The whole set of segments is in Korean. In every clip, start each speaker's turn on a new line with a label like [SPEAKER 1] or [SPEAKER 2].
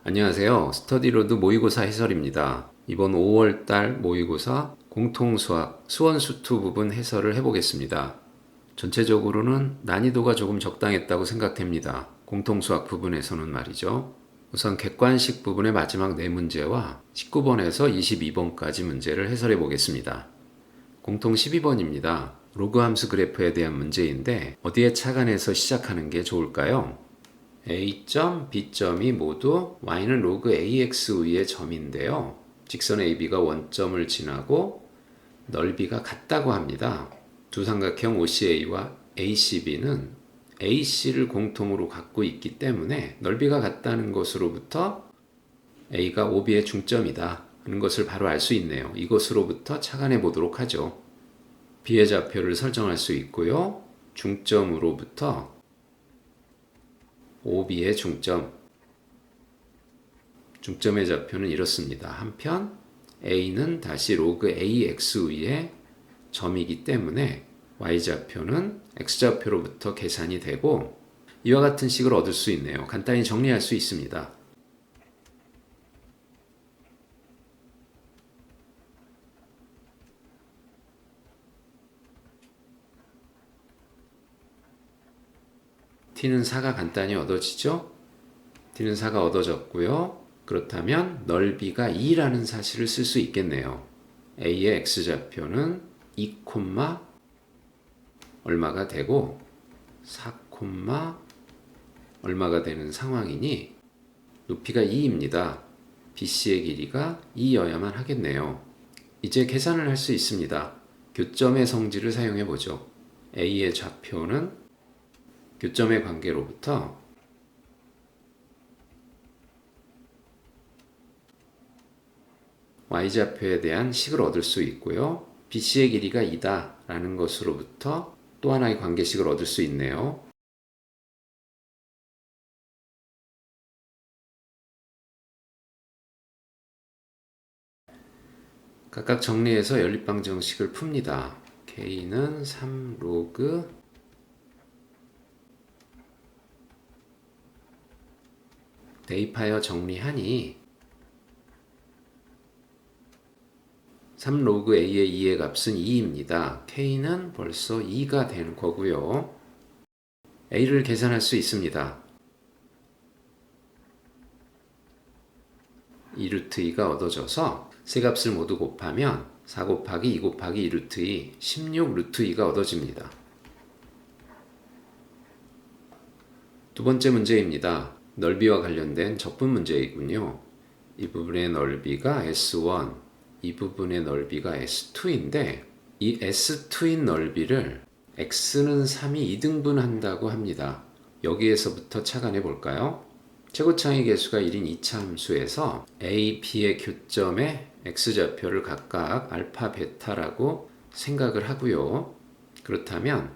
[SPEAKER 1] 안녕하세요. 스터디로드 모의고사 해설입니다. 이번 5월달 모의고사 공통수학 수원수투 부분 해설을 해보겠습니다. 전체적으로는 난이도가 조금 적당했다고 생각됩니다. 공통수학 부분에서는 말이죠. 우선 객관식 부분의 마지막 4문제와 19번에서 22번까지 문제를 해설해 보겠습니다. 공통 12번입니다. 로그 함수 그래프에 대한 문제인데 어디에 착안해서 시작하는 게 좋을까요? A점, B점이 모두 y는 로그 ax 위의 점인데요. 직선 AB가 원점을 지나고 넓이가 같다고 합니다. 두 삼각형 OCA와 ACB는 AC를 공통으로 갖고 있기 때문에 넓이가 같다는 것으로부터 A가 OB의 중점이다 하는 것을 바로 알 수 있네요. 이것으로부터 착안해 보도록 하죠. B의 좌표를 설정할 수 있고요. 중점으로부터 OB의 중점의 좌표는 이렇습니다. 한편 A는 다시 로그 AX 위의 점이기 때문에 Y좌표는 X좌표로부터 계산이 되고 이와 같은 식을 얻을 수 있네요. 간단히 정리할 수 있습니다. T는 4가 간단히 얻어지죠? T는 4가 얻어졌고요. 그렇다면 넓이가 2라는 사실을 쓸 수 있겠네요. A의 X좌표는 2, 얼마가 되고 4, 얼마가 되는 상황이니 높이가 2입니다. BC의 길이가 2여야만 하겠네요. 이제 계산을 할 수 있습니다. 교점의 성질을 사용해 보죠. A의 좌표는 교점의 관계로부터 Y좌표에 대한 식을 얻을 수 있고요. BC의 길이가 2다 라는 것으로부터 또 하나의 관계식을 얻을 수 있네요. 각각 정리해서 연립방정식을 풉니다. K는 3로그 대입하여 정리하니 3로그 A의 2의 값은 2입니다. K는 벌써 2가 되는 거고요. A를 계산할 수 있습니다. 2루트 2가 얻어져서 세 값을 모두 곱하면 4 곱하기 2 곱하기 2루트 2, 16 루트 2가 얻어집니다. 두 번째 문제입니다. 넓이와 관련된 적분 문제이군요. 이 부분의 넓이가 S1, 이 부분의 넓이가 S2인데 이 S2인 넓이를 X는 3이 2등분한다고 합니다. 여기에서부터 착안해 볼까요? 최고차의 개수가 1인 2차 함수에서 A, B의 교점의 X좌표를 각각 알파, 베타라고 생각을 하고요. 그렇다면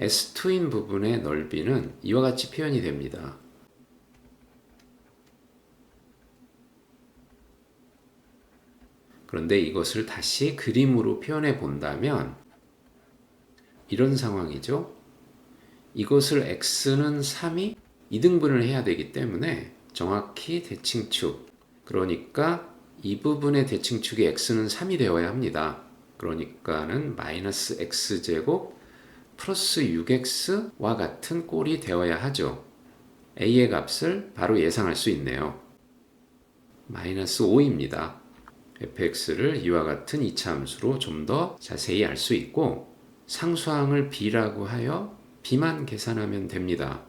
[SPEAKER 1] S2인 부분의 넓이는 이와 같이 표현이 됩니다. 그런데 이것을 다시 그림으로 표현해 본다면 이런 상황이죠. 이것을 X는 3이 2등분을 해야 되기 때문에 정확히 대칭축, 그러니까 이 부분의 대칭축이 X는 3이 되어야 합니다. 그러니까는 마이너스 X제곱 플러스 6X와 같은 꼴이 되어야 하죠. A의 값을 바로 예상할 수 있네요. 마이너스 5입니다. fx를 이와 같은 2차 함수로 좀 더 자세히 알 수 있고 상수항을 b라고 하여 b만 계산하면 됩니다.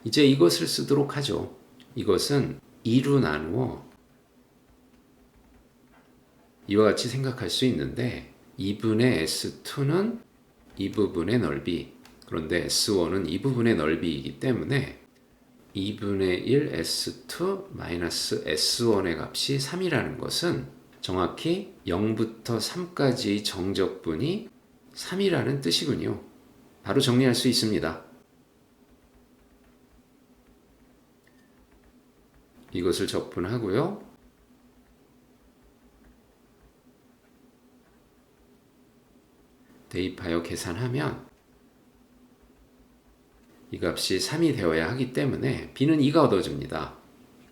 [SPEAKER 1] 이제 이것을 쓰도록 하죠. 이것은 2로 나누어 이와 같이 생각할 수 있는데 2분의 S2는 이 부분의 넓이, 그런데 S1은 이 부분의 넓이이기 때문에 2분의 1 S2 마이너스 S1의 값이 3이라는 것은 정확히 0부터 3까지의 정적분이 3이라는 뜻이군요. 바로 정리할 수 있습니다. 이것을 적분하고요. 대입하여 계산하면 이 값이 3이 되어야 하기 때문에 b는 2가 얻어집니다.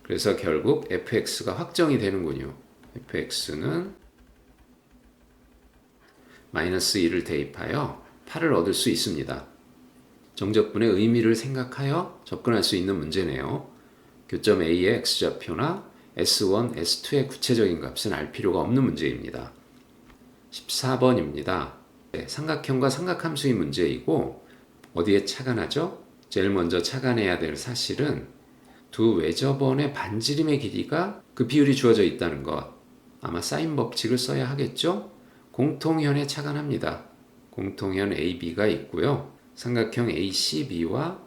[SPEAKER 1] 그래서 결국 fx가 확정이 되는군요. fx는 마이너스 1을 대입하여 8을 얻을 수 있습니다. 정적분의 의미를 생각하여 접근할 수 있는 문제네요. 교점 A의 x좌표나 S1, S2의 구체적인 값은 알 필요가 없는 문제입니다. 14번입니다. 삼각형과 삼각함수의 문제이고 어디에 착안하죠? 제일 먼저 착안해야 될 사실은 두 외접원의 반지름의 길이가 그 비율이 주어져 있다는 것. 아마 사인 법칙을 써야 하겠죠? 공통현에 착안합니다. 공통현 AB가 있고요. 삼각형 ACB와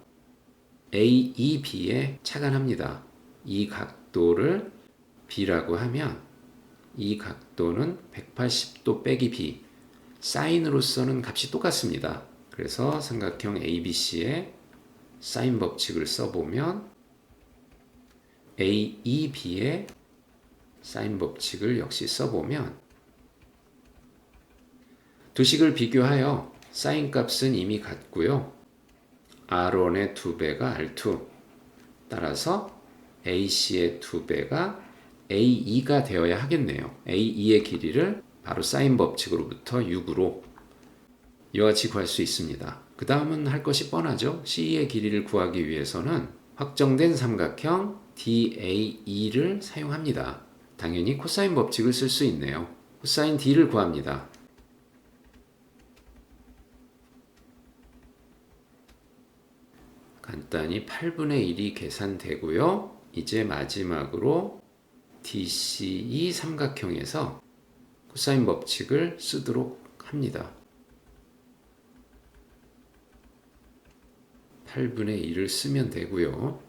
[SPEAKER 1] AEB에 착안합니다. 이 각도를 B라고 하면 이 각도는 180도 빼기 B, 사인으로서는 값이 똑같습니다. 그래서 삼각형 ABC의 사인 법칙을 써보면 AEB의 사인 법칙을 역시 써보면 두 식을 비교하여 사인 값은 이미 같고요. R1의 2배가 R2, 따라서 AC의 2배가 AE가 되어야 하겠네요. AE의 길이를 바로 사인 법칙으로부터 6으로 이와 같이 구할 수 있습니다. 그 다음은 할 것이 뻔하죠. CE의 길이를 구하기 위해서는 확정된 삼각형 DAE를 사용합니다. 당연히 코사인 법칙을 쓸 수 있네요. 코사인 D를 구합니다. 간단히 8분의 1이 계산되고요. 이제 마지막으로 DCE 삼각형에서 코사인 법칙을 쓰도록 합니다. 8분의 1을 쓰면 되고요.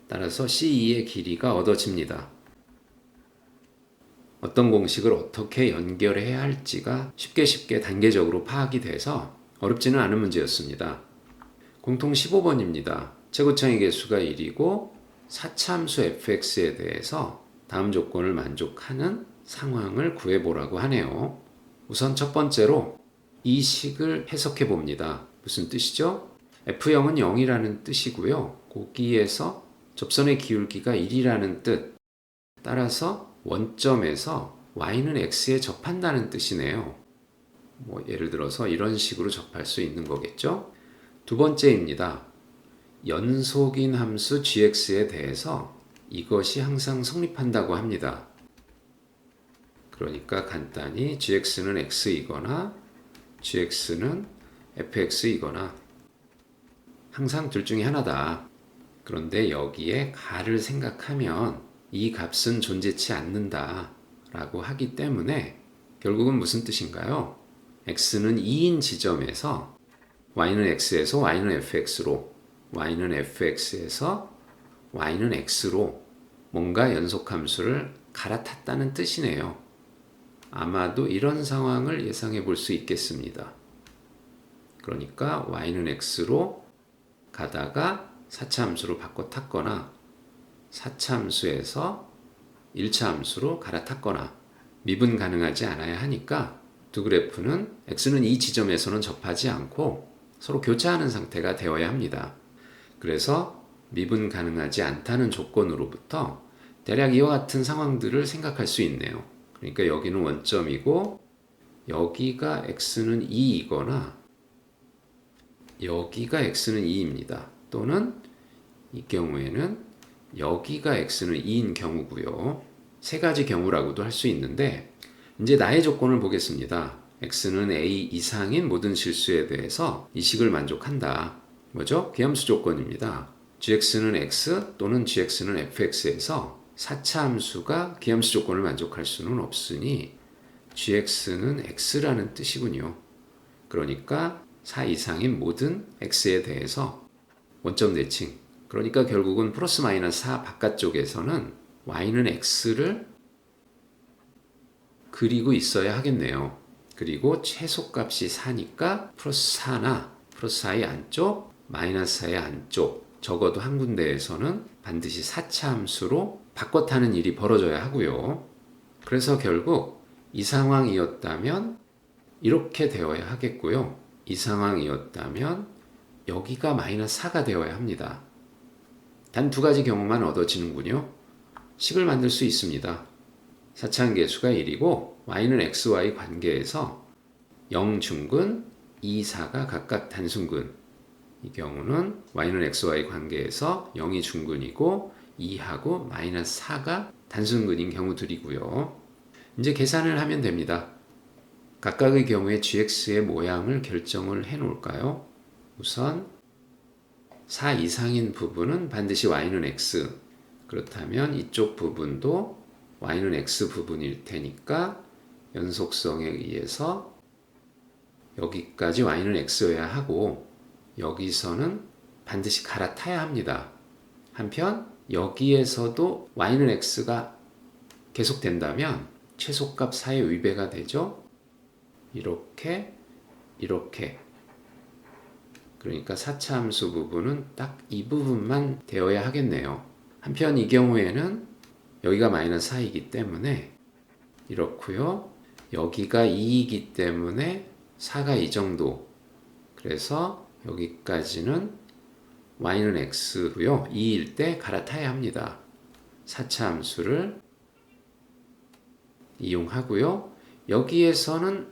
[SPEAKER 1] 따라서 CE의 길이가 얻어집니다. 어떤 공식을 어떻게 연결해야 할지가 쉽게 단계적으로 파악이 돼서 어렵지는 않은 문제였습니다. 공통 15번입니다. 최고창의 개수가 1이고 4차함수 fx에 대해서 다음 조건을 만족하는 상황을 구해보라고 하네요. 우선 첫 번째로 이 식을 해석해 봅니다. 무슨 뜻이죠? F0은 0이라는 뜻이고요. 거기에서 접선의 기울기가 1이라는 뜻. 따라서 원점에서 y는 x에 접한다는 뜻이네요. 예를 들어서 이런 식으로 접할 수 있는 거겠죠? 두 번째입니다. 연속인 함수 gx에 대해서 이것이 항상 성립한다고 합니다. 그러니까 간단히 gx는 x이거나 gx는 fx이거나 항상 둘 중에 하나다. 그런데 여기에 가를 생각하면 이 값은 존재치 않는다 라고 하기 때문에 결국은 무슨 뜻인가요? x는 2인 지점에서 y는 x에서 y는 fx로, y는 fx에서 y는 x로 뭔가 연속함수를 갈아탔다는 뜻이네요. 아마도 이런 상황을 예상해 볼 수 있겠습니다. 그러니까 y는 x로 가다가 4차 함수로 바꿔 탔거나 4차 함수에서 1차 함수로 갈아탔거나 미분 가능하지 않아야 하니까 두 그래프는 x는 이 지점에서는 접하지 않고 서로 교차하는 상태가 되어야 합니다. 그래서 미분 가능하지 않다는 조건으로부터 대략 이와 같은 상황들을 생각할 수 있네요. 그러니까 여기는 원점이고 여기가 x는 2이거나 여기가 x는 2입니다. 또는 이 경우에는 여기가 x는 2인 경우고요. 세 가지 경우라고도 할 수 있는데 이제 나의 조건을 보겠습니다. x는 a 이상인 모든 실수에 대해서 이 식을 만족한다. 뭐죠? 귀함수 조건입니다. gx는 x 또는 gx는 fx에서 4차 함수가 귀함수 조건을 만족할 수는 없으니 gx는 x라는 뜻이군요. 그러니까 4 이상인 모든 x에 대해서 원점 대칭. 그러니까 결국은 플러스 마이너스 4 바깥쪽에서는 y는 x를 그리고 있어야 하겠네요. 그리고 최소값이 4니까 플러스 4나 플러스 4의 안쪽, 마이너스 4의 안쪽, 적어도 한 군데에서는 반드시 4차 함수로 바꿔타는 일이 벌어져야 하고요. 그래서 결국 이 상황이었다면 이렇게 되어야 하겠고요. 이 상황이었다면 여기가 마이너스 4가 되어야 합니다. 단 두 가지 경우만 얻어지는군요. 식을 만들 수 있습니다. 사차함계수가 1이고 y는 xy 관계에서 0 중근, 2, 4가 각각 단순근. 이 경우는 y는 xy 관계에서 0이 중근이고 2하고 마이너스 4가 단순근인 경우들이고요. 이제 계산을 하면 됩니다. 각각의 경우에 gx의 모양을 결정을 해 놓을까요? 우선 4 이상인 부분은 반드시 y는 x. 그렇다면 이쪽 부분도 y는 x 부분일 테니까 연속성에 의해서 여기까지 y는 x여야 하고 여기서는 반드시 갈아타야 합니다. 한편 여기에서도 y는 x가 계속된다면 최소값 4의 위배가 되죠. 이렇게 그러니까 사차함수 부분은 딱 이 부분만 되어야 하겠네요. 한편 이 경우에는 여기가 마이너스 4이기 때문에 이렇고요. 여기가 2이기 때문에 4가 이 정도. 그래서 여기까지는 y는 x고요. 2일 때 갈아타야 합니다. 사차함수를 이용하고요. 여기에서는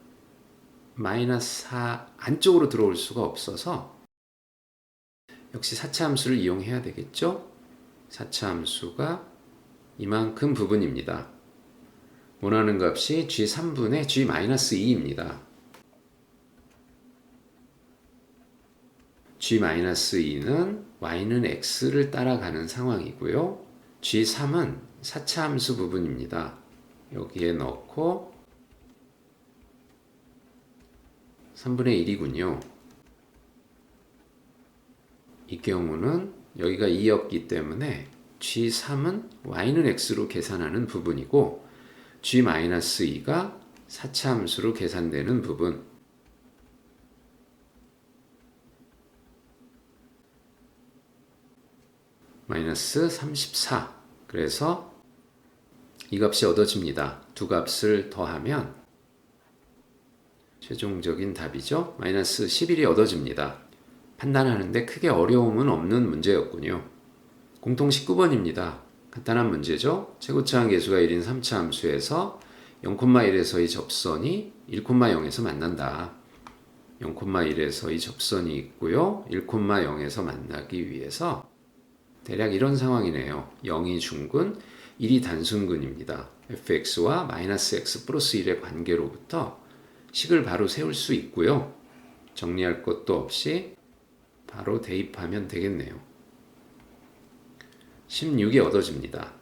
[SPEAKER 1] 마이너스 4 안쪽으로 들어올 수가 없어서 역시 사차함수를 이용해야 되겠죠? 사차함수가 이만큼 부분입니다. 원하는 값이 g3분의 g-2입니다. g-2는 y는 x를 따라가는 상황이고요. g3은 사차함수 부분입니다. 여기에 넣고 3분의 1이군요. 이 경우는 여기가 2였기 때문에 g3은 y는 x로 계산하는 부분이고 g-2가 사차함수로 계산되는 부분. 마이너스 34. 그래서 이 값이 얻어집니다. 두 값을 더하면 최종적인 답이죠. 마이너스 11이 얻어집니다. 판단하는데 크게 어려움은 없는 문제였군요. 공통 19번입니다. 간단한 문제죠. 최고차항 계수가 1인 3차 함수에서 0,1에서의 접선이 1,0에서 만난다. 0,1에서의 접선이 있고요. 1,0에서 만나기 위해서 대략 이런 상황이네요. 0이 중근, 1이 단순근입니다. fx와 마이너스 x 플러스 1의 관계로부터 식을 바로 세울 수 있고요. 정리할 것도 없이 바로 대입하면 되겠네요. 16이 얻어집니다.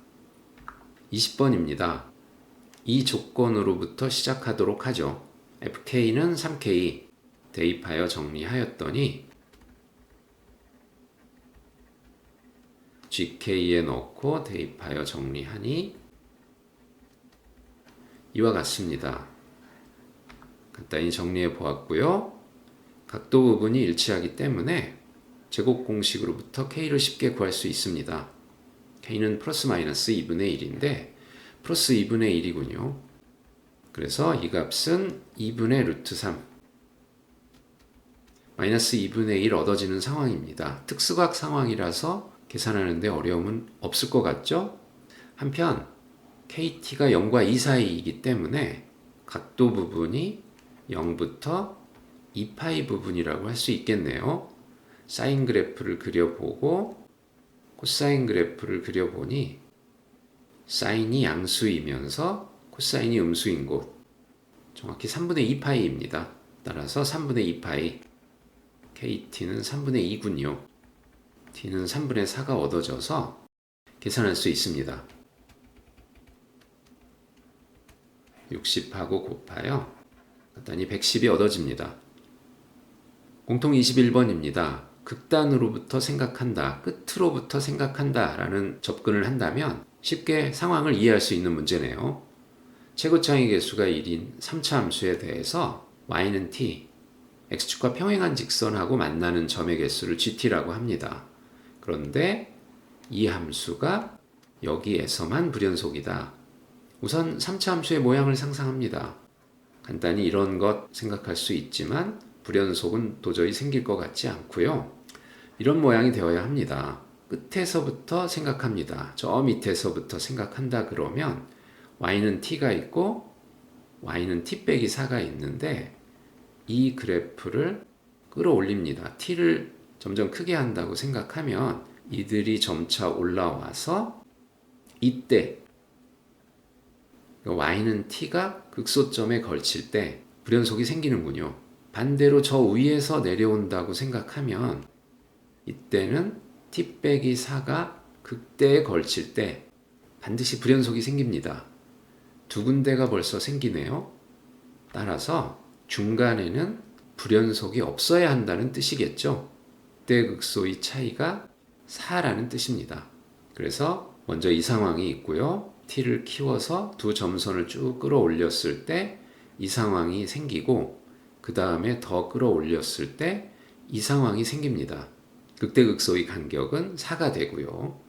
[SPEAKER 1] 20번입니다. 이 조건으로부터 시작하도록 하죠. fk는 3k 대입하여 정리하였더니 gk에 넣고 대입하여 정리하니 이와 같습니다. 간단히 정리해 보았고요. 각도 부분이 일치하기 때문에 제곱 공식으로부터 k를 쉽게 구할 수 있습니다. k는 플러스 마이너스 2분의 1인데 플러스 2분의 1이군요. 그래서 이 값은 2분의 루트 3 마이너스 2분의 1 얻어지는 상황입니다. 특수각 상황이라서 계산하는데 어려움은 없을 것 같죠? 한편 kt가 0과 2 사이이기 때문에 각도 부분이 0부터 2파이 부분이라고 할 수 있겠네요. 사인 그래프를 그려보고 코사인 그래프를 그려보니 사인이 양수이면서 코사인이 음수인 곳 정확히 3분의 2파이입니다. 따라서 3분의 2파이 kt는 3분의 2군요. t는 3분의 4가 얻어져서 계산할 수 있습니다. 60하고 곱하여 간단히 110이 얻어집니다. 공통 21번입니다. 극단으로부터 생각한다, 끝으로부터 생각한다 라는 접근을 한다면 쉽게 상황을 이해할 수 있는 문제네요. 최고차항의 개수가 1인 3차 함수에 대해서 y는 t, x축과 평행한 직선하고 만나는 점의 개수를 gt라고 합니다. 그런데 이 함수가 여기에서만 불연속이다. 우선 3차 함수의 모양을 상상합니다. 간단히 이런 것 생각할 수 있지만 불연속은 도저히 생길 것 같지 않고요. 이런 모양이 되어야 합니다. 끝에서부터 생각합니다. 저 밑에서부터 생각한다 그러면 y는 t가 있고 y는 t 빼기 4가 있는데 이 그래프를 끌어올립니다. t를 점점 크게 한다고 생각하면 이들이 점차 올라와서 이때 y는 t가 극소점에 걸칠 때 불연속이 생기는군요. 반대로 저 위에서 내려온다고 생각하면 이때는 t 빼기 4가 극대에 걸칠 때 반드시 불연속이 생깁니다. 두 군데가 벌써 생기네요. 따라서 중간에는 불연속이 없어야 한다는 뜻이겠죠. 극대극소의 차이가 4라는 뜻입니다. 그래서 먼저 이 상황이 있고요. t를 키워서 두 점선을 쭉 끌어올렸을 때 이 상황이 생기고 그 다음에 더 끌어올렸을 때 이 상황이 생깁니다. 극대극소의 간격은 4가 되고요.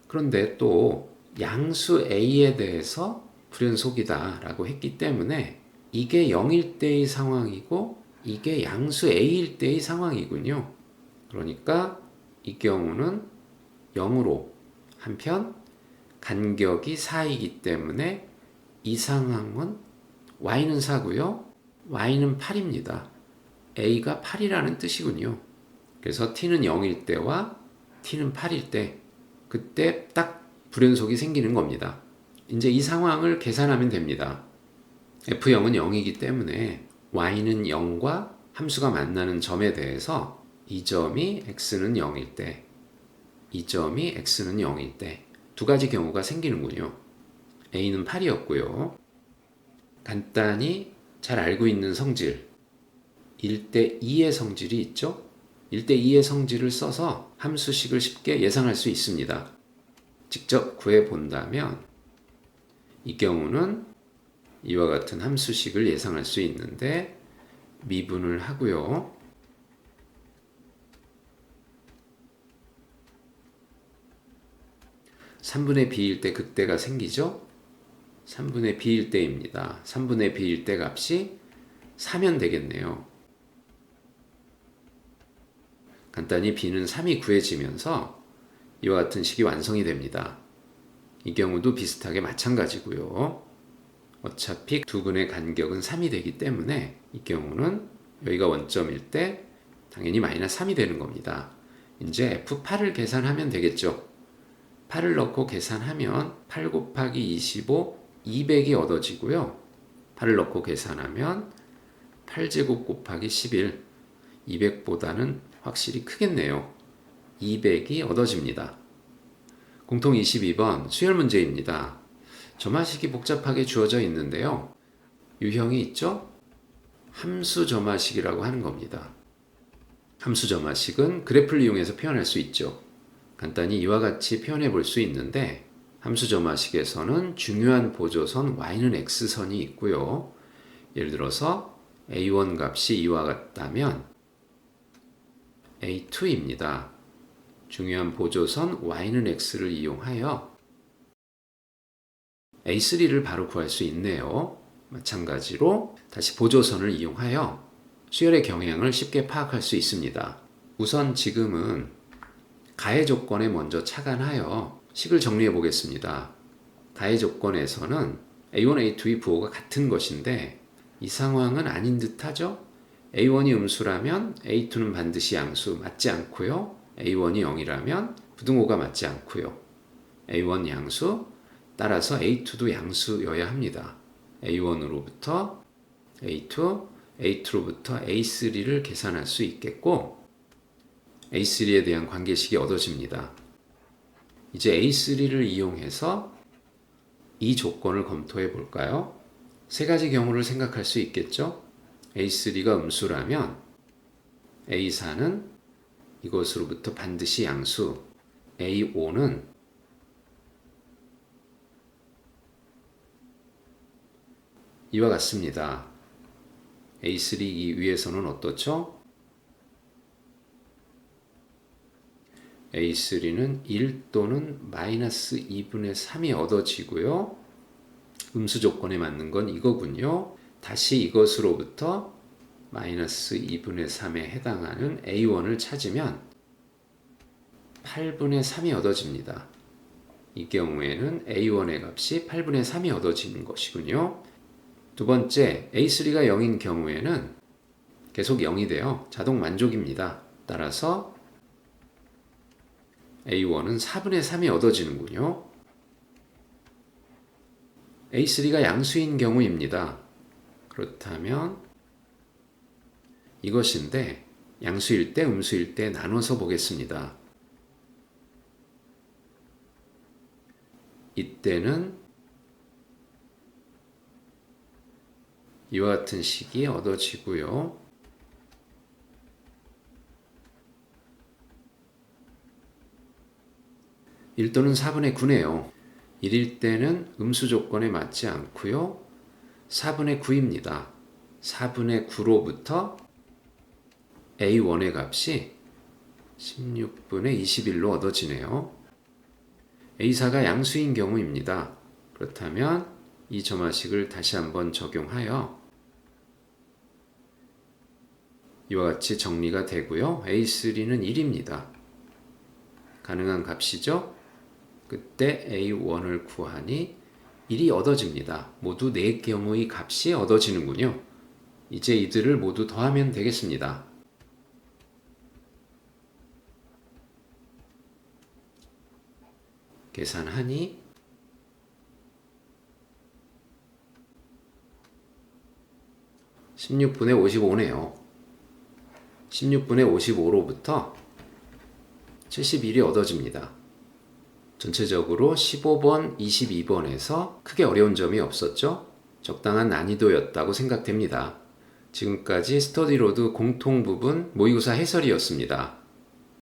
[SPEAKER 1] 그런데 또 양수 a에 대해서 불연속이다 라고 했기 때문에 이게 0일 때의 상황이고 이게 양수 a일 때의 상황이군요. 그러니까 이 경우는 0으로 한편 간격이 4이기 때문에 이 상황은 y는 4고요. y는 8입니다. a가 8이라는 뜻이군요. 그래서 t는 0일 때와 t는 8일 때 그때 딱 불연속이 생기는 겁니다. 이제 이 상황을 계산하면 됩니다. f0은 0이기 때문에 y는 0과 함수가 만나는 점에 대해서 이 점이 x는 0일 때, 이 점이 x는 0일 때 두 가지 경우가 생기는군요. a는 8이었고요. 간단히 잘 알고 있는 성질 1대 2의 성질이 있죠. 1대 2의 성질을 써서 함수식을 쉽게 예상할 수 있습니다. 직접 구해 본다면 이 경우는 이와 같은 함수식을 예상할 수 있는데 미분을 하고요. (3분의 b일 때) 극대가 생기죠. 3분의 b일 때입니다. 3분의 b일 때 값이 4면 되겠네요. 간단히 b는 3이 구해지면서 이와 같은 식이 완성이 됩니다. 이 경우도 비슷하게 마찬가지고요. 어차피 두 근의 간격은 3이 되기 때문에 이 경우는 여기가 원점일 때 당연히 마이너스 3이 되는 겁니다. 이제 F8을 계산하면 되겠죠. 8을 넣고 계산하면 8 곱하기 25, 200이 얻어지고요. 8을 넣고 계산하면 8제곱 곱하기 11, 200보다는 확실히 크겠네요. 200이 얻어집니다. 공통 22번 수열 문제입니다. 점화식이 복잡하게 주어져 있는데요. 유형이 있죠? 함수 점화식이라고 하는 겁니다. 함수 점화식은 그래프를 이용해서 표현할 수 있죠. 간단히 이와 같이 표현해 볼 수 있는데 함수 점화식에서는 중요한 보조선 y는 x선이 있고요. 예를 들어서 a1 값이 이와 같다면 a2입니다. 중요한 보조선 y는 x를 이용하여 a3를 바로 구할 수 있네요. 마찬가지로 다시 보조선을 이용하여 수열의 경향을 쉽게 파악할 수 있습니다. 우선 지금은 가해 조건에 먼저 착안하여 식을 정리해 보겠습니다. 가해 조건에서는 A1, A2의 부호가 같은 것인데 이 상황은 아닌 듯하죠? A1이 음수라면 A2는 반드시 양수 맞지 않고요. A1이 0이라면 부등호가 맞지 않고요. A1 양수, 따라서 A2도 양수여야 합니다. A1으로부터 A2, A2로부터 A3를 계산할 수 있겠고 A3에 대한 관계식이 얻어집니다. 이제 A3를 이용해서 이 조건을 검토해 볼까요? 세 가지 경우를 생각할 수 있겠죠? A3가 음수라면 A4는 이것으로부터 반드시 양수, A5는 이와 같습니다. A3 이 위에서는 어떻죠? A3는 1 또는 마이너스 2분의 3이 얻어지고요. 음수 조건에 맞는 건 이거군요. 다시 이것으로부터 마이너스 2분의 3에 해당하는 A1을 찾으면 8분의 3이 얻어집니다. 이 경우에는 A1의 값이 8분의 3이 얻어지는 것이군요. 두 번째, A3가 0인 경우에는 계속 0이 돼요. 자동 만족입니다. 따라서 A1은 4분의 3이 얻어지는군요. A3가 양수인 경우입니다. 그렇다면 이것인데 양수일 때 음수일 때 나눠서 보겠습니다. 이때는 이와 같은 식이 얻어지고요. 1 또는 4분의 9네요. 1일 때는 음수 조건에 맞지 않고요. 4분의 9입니다. 4분의 9로부터 A1의 값이 16분의 21로 얻어지네요. A4가 양수인 경우입니다. 그렇다면 이 점화식을 다시 한번 적용하여 이와 같이 정리가 되고요. A3는 1입니다. 가능한 값이죠? 그때 A1을 구하니 1이 얻어집니다. 모두 4경우의 값이 얻어지는군요. 이제 이들을 모두 더하면 되겠습니다. 계산하니 16분의 55네요. 16분의 55로부터 71이 얻어집니다. 전체적으로 15번, 22번에서 크게 어려운 점이 없었죠? 적당한 난이도였다고 생각됩니다. 지금까지 스터디로드 공통 부분 모의고사 해설이었습니다.